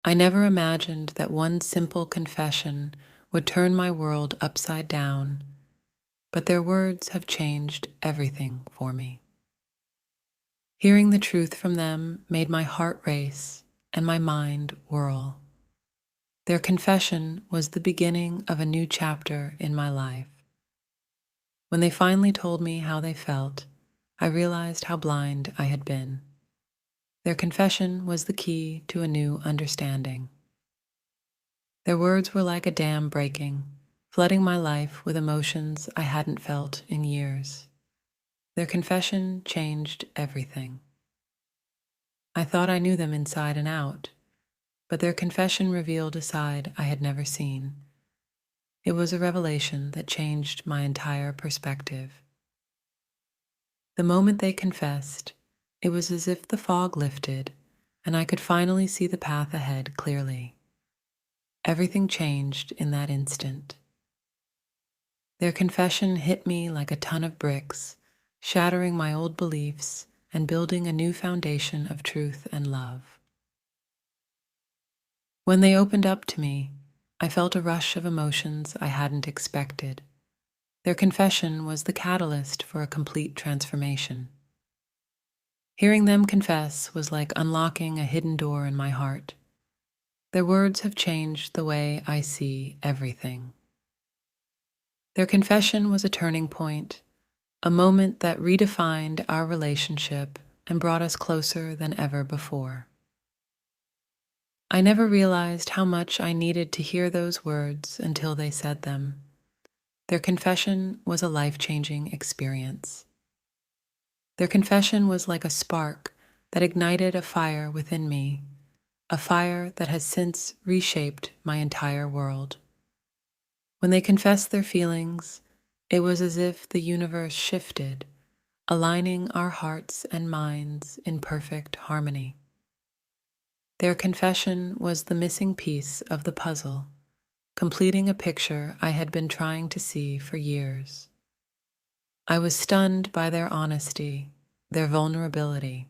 I never imagined that one simple confession would turn my world upside down, but their words have changed everything for me. Hearing the truth from them made my heart race and my mind whirl. Their confession was the beginning of a new chapter in my life. When they finally told me how they felt, I realized how blind I had been. Their confession was the key to a new understanding. Their words were like a dam breaking, flooding my life with emotions I hadn't felt in years. Their confession changed everything. I thought I knew them inside and out, but their confession revealed a side I had never seen. It was a revelation that changed my entire perspective. The moment they confessed, it was as if the fog lifted and I could finally see the path ahead clearly. Everything changed in that instant. Their confession hit me like a ton of bricks, shattering my old beliefs and building a new foundation of truth and love. When they opened up to me, I felt a rush of emotions I hadn't expected. Their confession was the catalyst for a complete transformation. Hearing them confess was like unlocking a hidden door in my heart. Their words have changed the way I see everything. Their confession was a turning point, a moment that redefined our relationship and brought us closer than ever before. I never realized how much I needed to hear those words until they said them. Their confession was a life-changing experience. Their confession was like a spark that ignited a fire within me, a fire that has since reshaped my entire world. When they confessed their feelings, it was as if the universe shifted, aligning our hearts and minds in perfect harmony. Their confession was the missing piece of the puzzle, completing a picture I had been trying to see for years. I was stunned by their honesty, their vulnerability.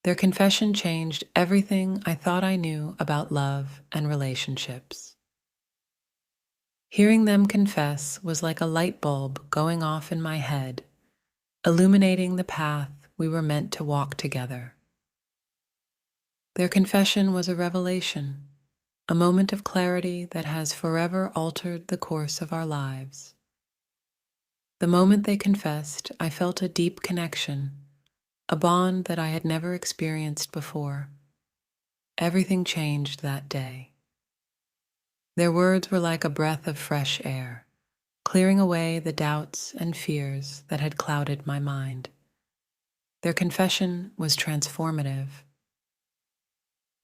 Their confession changed everything I thought I knew about love and relationships. Hearing them confess was like a light bulb going off in my head, illuminating the path we were meant to walk together. Their confession was a revelation, a moment of clarity that has forever altered the course of our lives. The moment they confessed, I felt a deep connection, a bond that I had never experienced before. Everything changed that day. Their words were like a breath of fresh air, clearing away the doubts and fears that had clouded my mind. Their confession was transformative.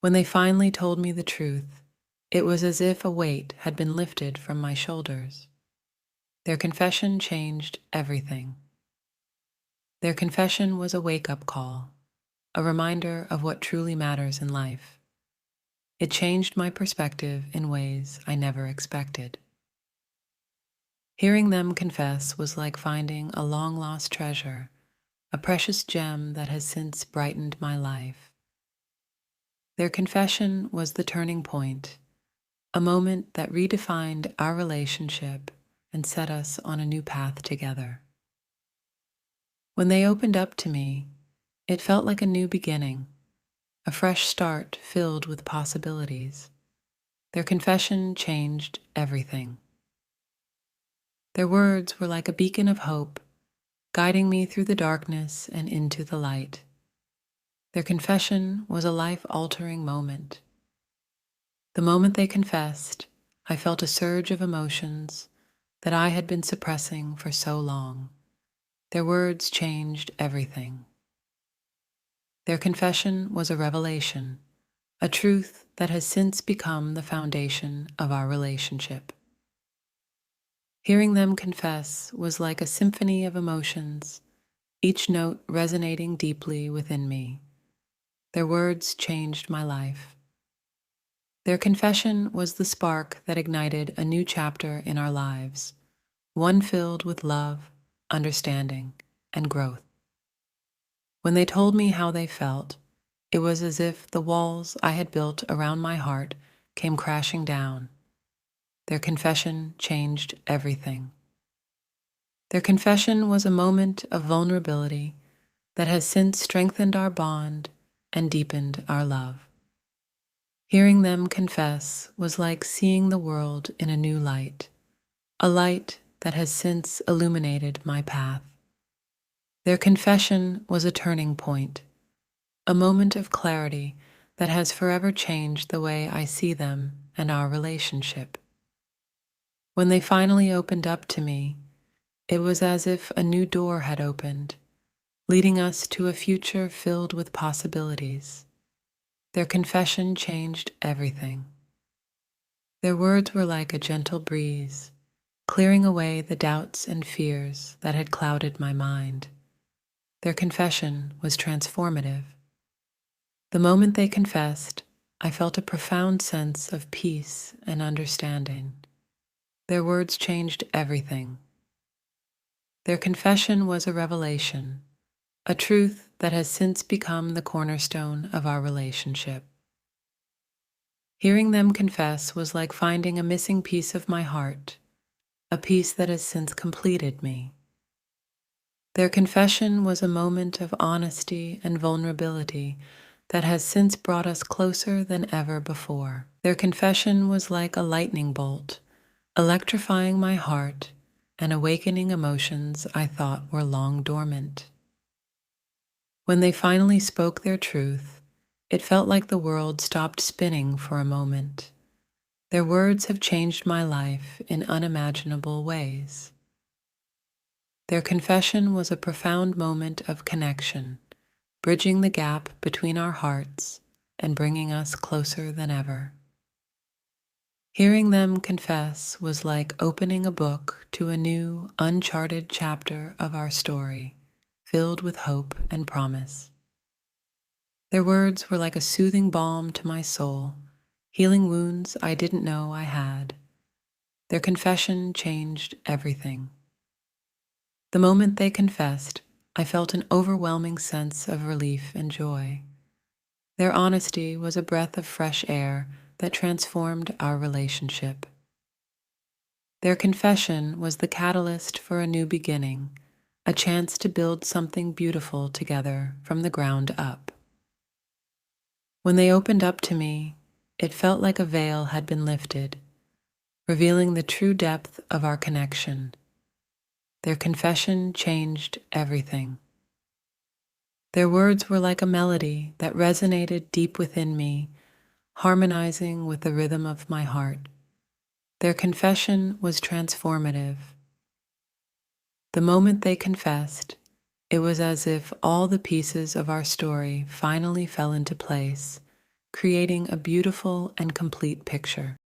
When they finally told me the truth, it was as if a weight had been lifted from my shoulders. Their confession changed everything. Their confession was a wake-up call, a reminder of what truly matters in life. It changed my perspective in ways I never expected. Hearing them confess was like finding a long-lost treasure, a precious gem that has since brightened my life. Their confession was the turning point, a moment that redefined our relationship and set us on a new path together. When they opened up to me, it felt like a new beginning, a fresh start filled with possibilities. Their confession changed everything. Their words were like a beacon of hope, guiding me through the darkness and into the light. Their confession was a life-altering moment. The moment they confessed, I felt a surge of emotions that I had been suppressing for so long. Their words changed everything. Their confession was a revelation, a truth that has since become the foundation of our relationship. Hearing them confess was like a symphony of emotions, each note resonating deeply within me. Their words changed my life. Their confession was the spark that ignited a new chapter in our lives, one filled with love, understanding, and growth. When they told me how they felt, it was as if the walls I had built around my heart came crashing down. Their confession changed everything. Their confession was a moment of vulnerability that has since strengthened our bond and deepened our love. Hearing them confess was like seeing the world in a new light, a light that has since illuminated my path. Their confession was a turning point, a moment of clarity that has forever changed the way I see them and our relationship. When they finally opened up to me, it was as if a new door had opened, leading us to a future filled with possibilities. Their confession changed everything. Their words were like a gentle breeze, clearing away the doubts and fears that had clouded my mind. Their confession was transformative. The moment they confessed, I felt a profound sense of peace and understanding. Their words changed everything. Their confession was a revelation, a truth that has since become the cornerstone of our relationship. Hearing them confess was like finding a missing piece of my heart, a piece that has since completed me. Their confession was a moment of honesty and vulnerability that has since brought us closer than ever before. Their confession was like a lightning bolt, electrifying my heart and awakening emotions I thought were long dormant. When they finally spoke their truth, it felt like the world stopped spinning for a moment. Their words have changed my life in unimaginable ways. Their confession was a profound moment of connection, bridging the gap between our hearts and bringing us closer than ever. Hearing them confess was like opening a book to a new, uncharted chapter of our story, filled with hope and promise. Their words were like a soothing balm to my soul, healing wounds I didn't know I had. Their confession changed everything. The moment they confessed, I felt an overwhelming sense of relief and joy. Their honesty was a breath of fresh air that transformed our relationship. Their confession was the catalyst for a new beginning, a chance to build something beautiful together from the ground up. When they opened up to me, it felt like a veil had been lifted, revealing the true depth of our connection. Their confession changed everything. Their words were like a melody that resonated deep within me, harmonizing with the rhythm of my heart. Their confession was transformative. The moment they confessed, it was as if all the pieces of our story finally fell into place, creating a beautiful and complete picture.